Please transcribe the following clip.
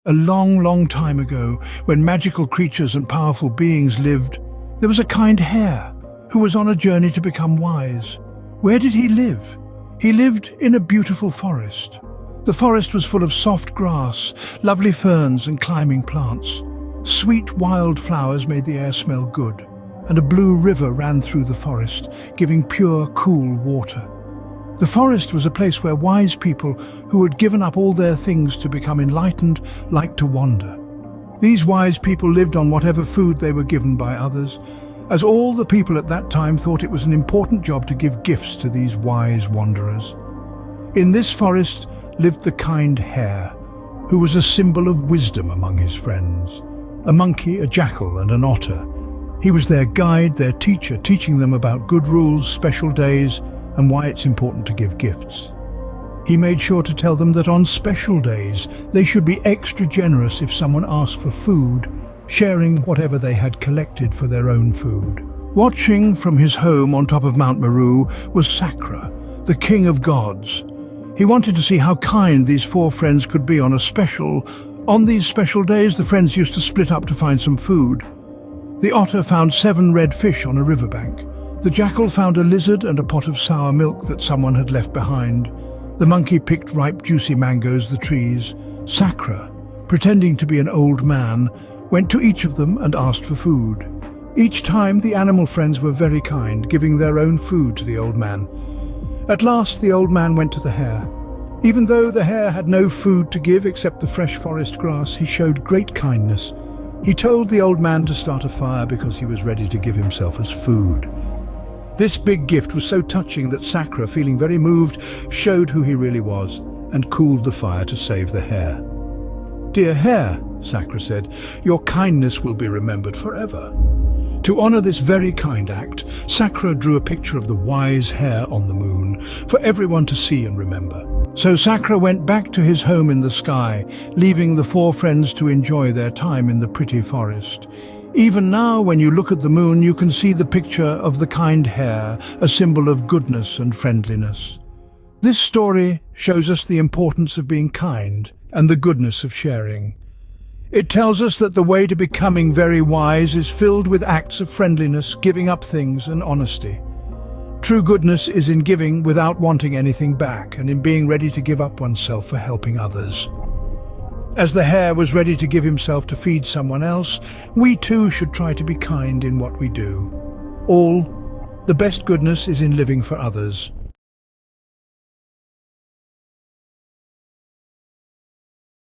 A long, long time ago, when magical creatures and powerful beings lived, there was a kind hare who was on a journey to become wise. Where did he live? He lived in a beautiful forest. The forest was full of soft grass, lovely ferns and climbing plants. Sweet wild flowers made the air smell good, and a blue river ran through the forest, giving pure, cool water. The forest was a place where wise people who had given up all their things to become enlightened liked to wander. These wise people lived on whatever food they were given by others, as all the people at that time thought it was an important job to give gifts to these wise wanderers. In this forest lived the kind hare, who was a symbol of wisdom among his friends. A monkey, a jackal, and an otter. He was their guide, their teacher, teaching them about good rules, special days, and why it's important to give gifts. He made sure to tell them that on special days they should be extra generous if someone asked for food, sharing whatever they had collected for their own food. Watching from his home on top of Mount Meru was Sakra, the king of gods. He wanted to see how kind these four friends could be on these special days. The friends used to split up to find some food. The otter found 7 red fish on a riverbank. The jackal found a lizard and a pot of sour milk that someone had left behind. The monkey picked ripe, juicy mangoes, the trees. Sakra, pretending to be an old man, went to each of them and asked for food. Each time, the animal friends were very kind, giving their own food to the old man. At last, the old man went to the hare. Even though the hare had no food to give except the fresh forest grass, he showed great kindness. He told the old man to start a fire because he was ready to give himself as food. This big gift was so touching that Sakra, feeling very moved, showed who he really was and cooled the fire to save the hare. "Dear hare," Sakra said, "your kindness will be remembered forever." To honor this very kind act, Sakra drew a picture of the wise hare on the moon for everyone to see and remember. So Sakra went back to his home in the sky, leaving the 4 friends to enjoy their time in the pretty forest. Even now, when you look at the moon, you can see the picture of the kind hare, a symbol of goodness and friendliness. This story shows us the importance of being kind and the goodness of sharing. It tells us that the way to becoming very wise is filled with acts of friendliness, giving up things, and honesty. True goodness is in giving without wanting anything back, and in being ready to give up oneself for helping others. As the hare was ready to give himself to feed someone else, we too should try to be kind in what we do. The best goodness is in living for others.